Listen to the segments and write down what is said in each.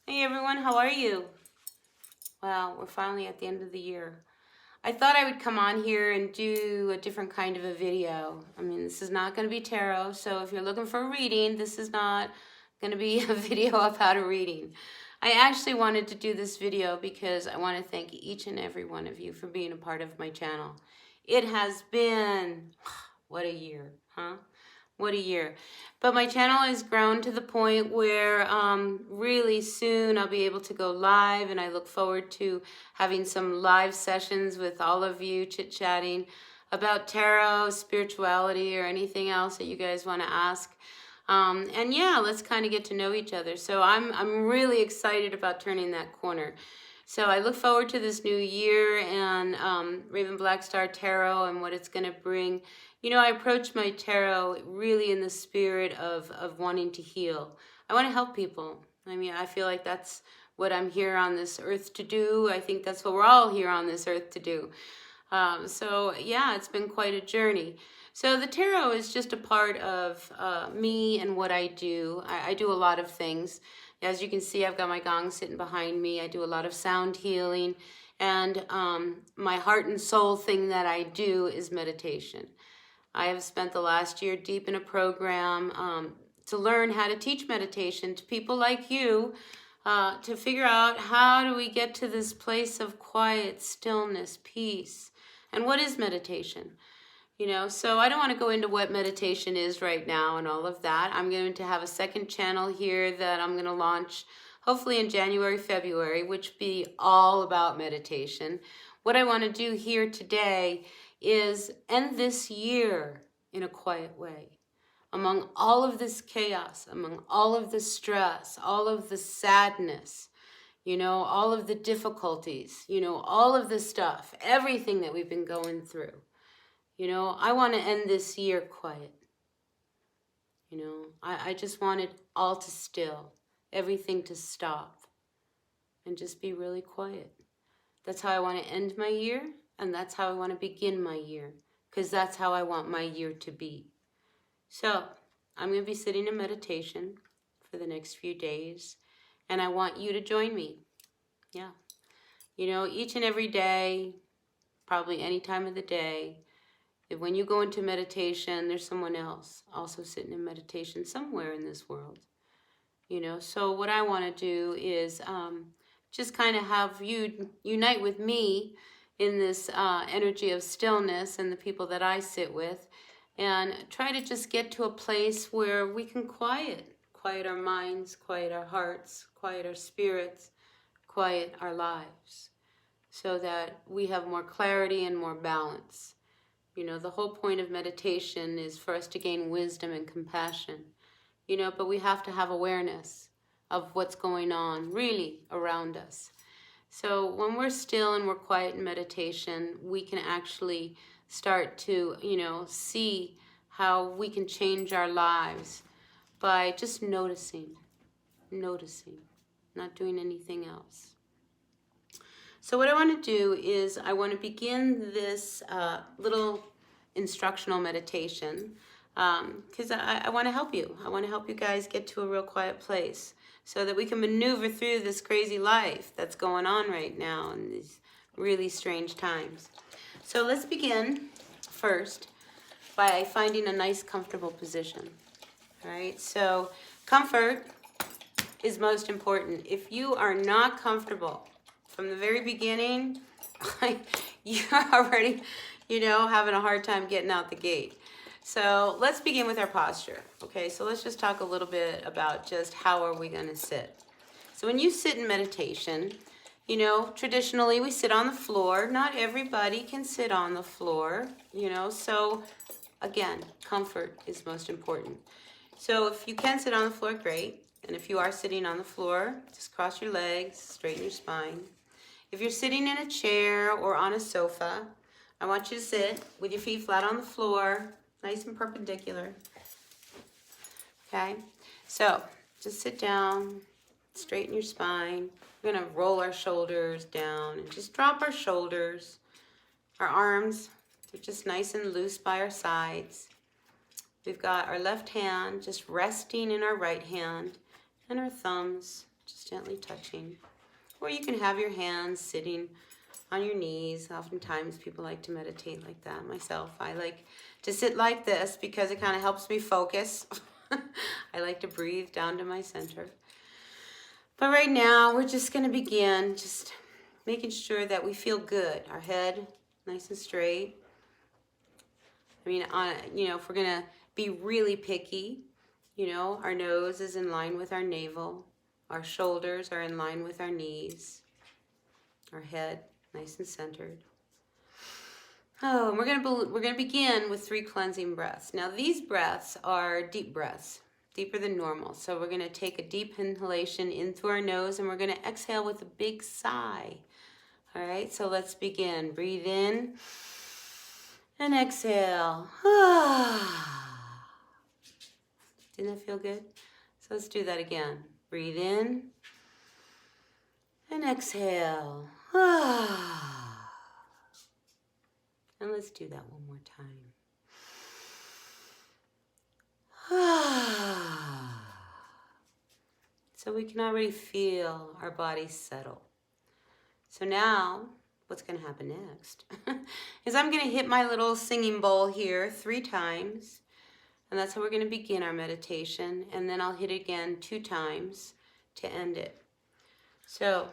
Hey everyone, how are you? Well, we're finally at the end of the year. I thought I would come on here and do a different kind of a video. I mean, this is not going to be tarot, so if you're looking for a reading, this is not going to be a video about a reading. I actually wanted to do this video because I want to thank each and every one of you for being a part of my channel. It has been, what a year, huh? What a year. But my channel has grown to the point where really soon I'll be able to go live, and I look forward to having some live sessions with all of you, chit-chatting about tarot, spirituality, or anything else that you guys want to ask. And yeah, let's kind of get to know each other. So I'm really excited about turning that corner. So I look forward to this new year and Raven Black Star Tarot and what it's going to bring. You know, I approach my tarot really in the spirit of wanting to heal. I want to help people. I mean, I feel like that's what I'm here on this earth to do. I think that's what we're all here on this earth to do. So yeah, it's been quite a journey. So the tarot is just a part of me and what I do. I do a lot of things. As you can see, I've got my gong sitting behind me. I do a lot of sound healing. And my heart and soul thing that I do is meditation. I have spent the last year deep in a program to learn how to teach meditation to people like you, to figure out how do we get to this place of quiet, stillness, peace. And what is meditation? You know, so I don't want to go into what meditation is right now and all of that. I'm going to have a second channel here that I'm going to launch hopefully in January, February, which be all about meditation. What I want to do here today is end this year in a quiet way. Among all of this chaos, among all of the stress, all of the sadness, you know, all of the difficulties, you know, all of the stuff, everything that we've been going through. You know, I want to end this year quiet. You know, I just want it all to still, everything to stop, and just be really quiet. That's how I want to end my year, and that's how I want to begin my year, because that's how I want my year to be. So, I'm going to be sitting in meditation for the next few days, and I want you to join me. Yeah. You know, each and every day, probably any time of the day, when you go into meditation, there's someone else also sitting in meditation somewhere in this world. You know, so what I want to do is just kind of have you unite with me in this energy of stillness and the people that I sit with, and try to just get to a place where we can quiet our minds, quiet our hearts, quiet our spirits, quiet our lives, so that we have more clarity and more balance. You know, the whole point of meditation is for us to gain wisdom and compassion, you know, but we have to have awareness of what's going on really around us. So when we're still and we're quiet in meditation, we can actually start to, you know, see how we can change our lives by just noticing, not doing anything else. So what I want to do is I want to begin this little instructional meditation because I want to help you. I want to help you guys get to a real quiet place so that we can maneuver through this crazy life that's going on right now in these really strange times. So let's begin first by finding a nice comfortable position. All right, so comfort is most important. If you are not comfortable from the very beginning, you're already, you know, having a hard time getting out the gate. So let's begin with our posture. Okay, so let's just talk a little bit about just how are we going to sit. So when you sit in meditation, you know, traditionally we sit on the floor. Not everybody can sit on the floor, you know, so again, comfort is most important. So if you can sit on the floor, great. And if you are sitting on the floor, just cross your legs, straighten your spine. If you're sitting in a chair or on a sofa, I want you to sit with your feet flat on the floor, nice and perpendicular. Okay? So just sit down, straighten your spine. We're going to roll our shoulders down and just drop our shoulders. Our arms are just nice and loose by our sides. We've got our left hand just resting in our right hand and our thumbs just gently touching. Or you can have your hands sitting on your knees. Oftentimes people like to meditate like that. Myself, I like to sit like this because it kind of helps me focus. I like to breathe down to my center. But right now, we're just going to begin just making sure that we feel good. Our head nice and straight. I mean, if we're going to be really picky, our nose is in line with our navel. Our shoulders are in line with our knees. Our head nice and centered. Oh, and we're gonna begin with 3 cleansing breaths. Now these breaths are deep breaths, deeper than normal. So we're gonna take a deep inhalation in through our nose, and we're gonna exhale with a big sigh. All right, so let's begin. Breathe in and exhale. Didn't that feel good? So let's do that again. Breathe in and exhale. And let's do that one more time. So we can already feel our body settle. So now, what's going to happen next is I'm going to hit my little singing bowl here 3 times. And that's how we're going to begin our meditation. And then I'll hit it again 2 times to end it. So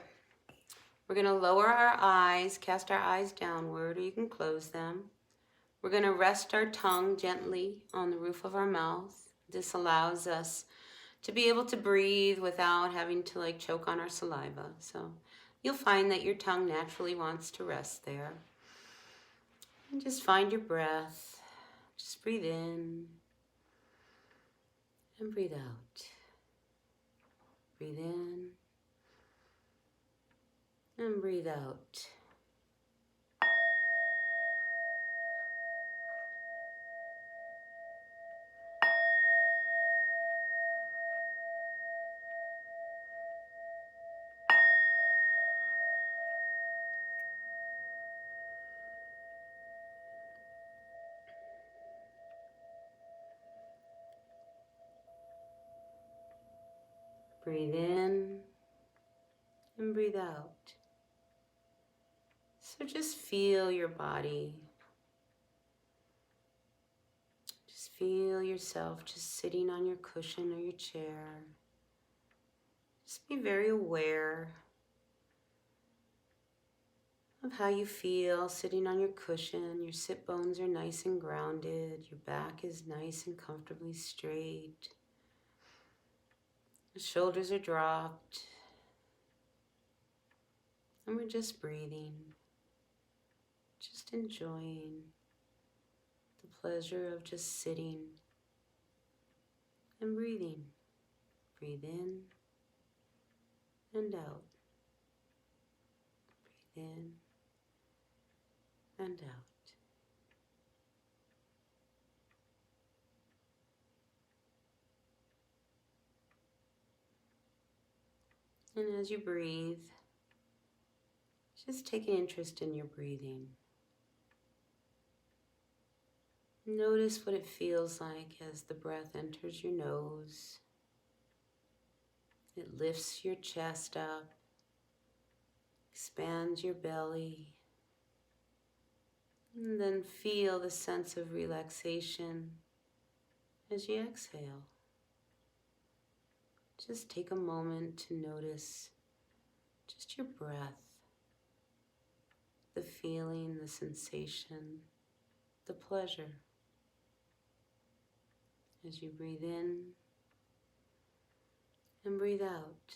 we're going to lower our eyes, cast our eyes downward, or you can close them. We're going to rest our tongue gently on the roof of our mouth. This allows us to be able to breathe without having to choke on our saliva. So you'll find that your tongue naturally wants to rest there. And just find your breath. Just breathe in and breathe out. Breathe in and breathe out. Breathe in and breathe out. So just feel your body. Just feel yourself just sitting on your cushion or your chair. Just be very aware of how you feel sitting on your cushion. Your sit bones are nice and grounded. Your back is nice and comfortably straight. The shoulders are dropped. And we're just breathing, just enjoying the pleasure of just sitting and breathing. Breathe in and out. Breathe in and out. And as you breathe, just take an interest in your breathing. Notice what it feels like as the breath enters your nose. It lifts your chest up, expands your belly, and then feel the sense of relaxation as you exhale. Just take a moment to notice just your breath, the feeling, the sensation, the pleasure. As you breathe in and breathe out.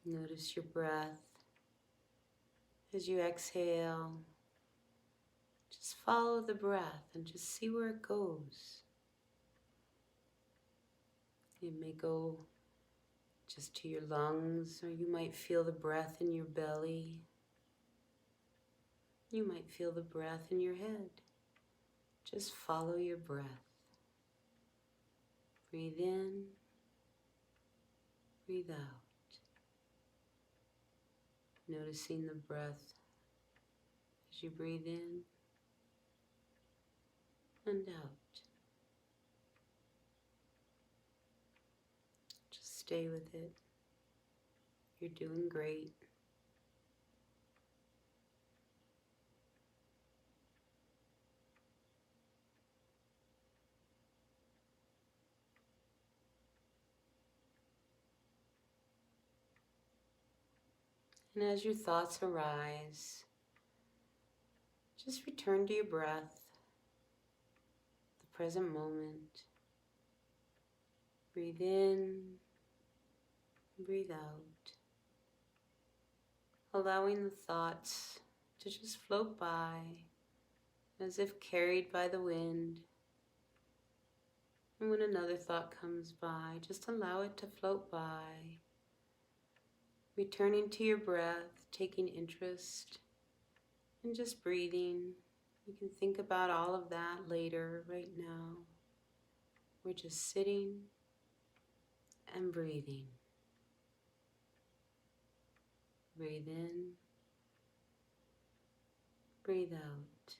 Notice your breath as you exhale. Just follow the breath and just see where it goes. It may go just to your lungs, or you might feel the breath in your belly. You might feel the breath in your head. Just follow your breath. Breathe in breathe out. Noticing the breath as you breathe in and out. Just stay with it. You're doing great. And as your thoughts arise, just return to your breath, the present moment. Breathe in, breathe out, allowing the thoughts to just float by as if carried by the wind. And when another thought comes by, just allow it to float by. Returning to your breath, taking interest in just breathing. You can think about all of that later. Right now, we're just sitting and breathing. Breathe in, breathe out.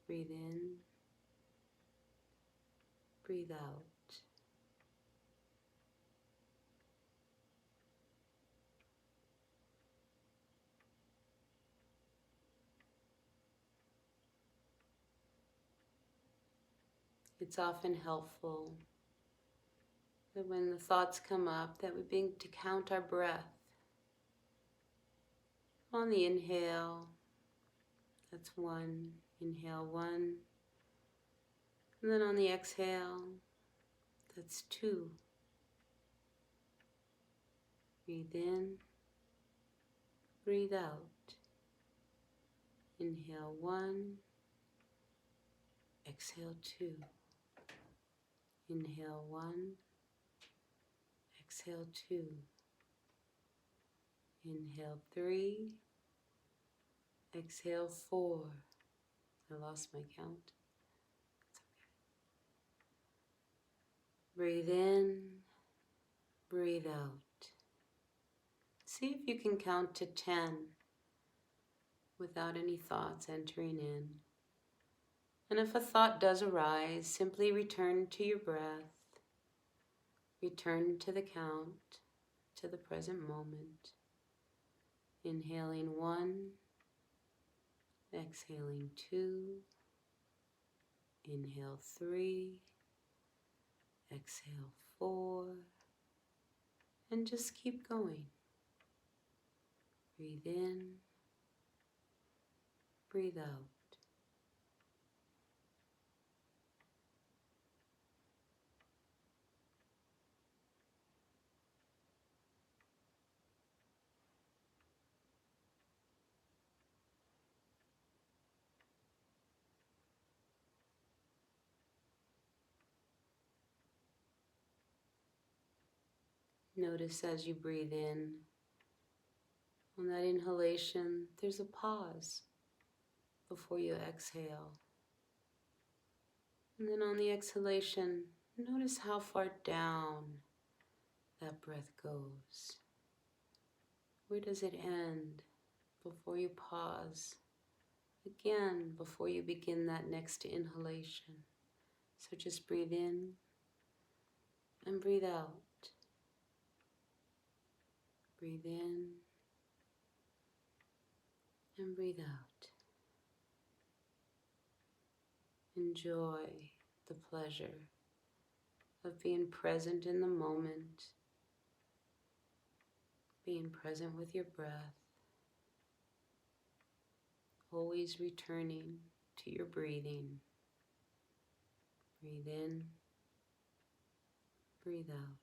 Breathe in, breathe out. It's often helpful that when the thoughts come up that we begin to count our breath. On the inhale, that's 1. Inhale 1. And then on the exhale, that's 2. Breathe in, breathe out. Inhale 1, exhale 2. Inhale 1, exhale 2. Inhale 3, exhale 4. I lost my count. It's okay. Breathe in, breathe out. See if you can count to 10 without any thoughts entering in. And if a thought does arise, simply return to your breath. Return to the count, to the present moment. Inhaling 1, exhaling 2, inhale 3, exhale 4, and just keep going. Breathe in, breathe out. Notice as you breathe in, on that inhalation, there's a pause before you exhale. And then on the exhalation, notice how far down that breath goes. Where does it end before you pause again, before you begin that next inhalation? So just breathe in and breathe out. Breathe in and breathe out. Enjoy the pleasure of being present in the moment, being present with your breath, always returning to your breathing. Breathe in, breathe out.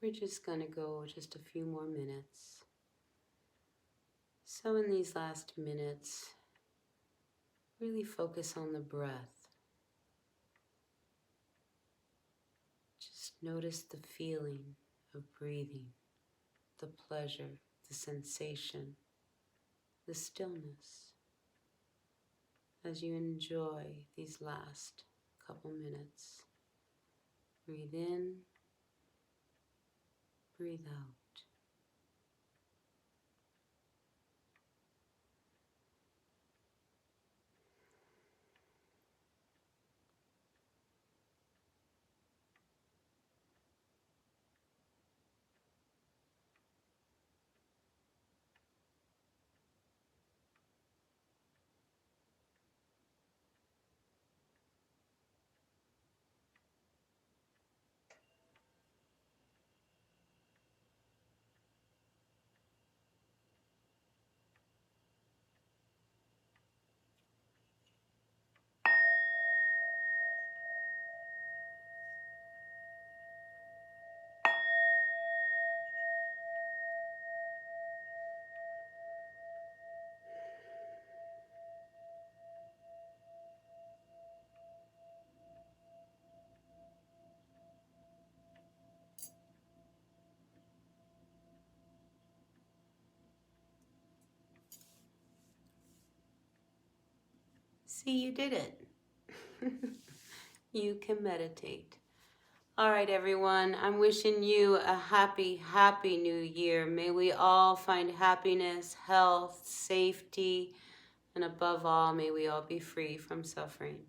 We're just going to go just a few more minutes. So in these last minutes, really focus on the breath. Just notice the feeling of breathing, the pleasure, the sensation, the stillness as you enjoy these last couple minutes. Breathe in, breathe out. See, you did it. You can meditate. All right, everyone. I'm wishing you a happy, happy new year. May we all find happiness, health, safety, and above all, may we all be free from suffering.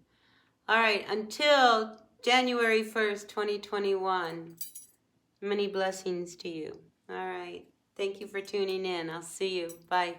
All right, until January 1st, 2021, many blessings to you. All right. Thank you for tuning in. I'll see you. Bye.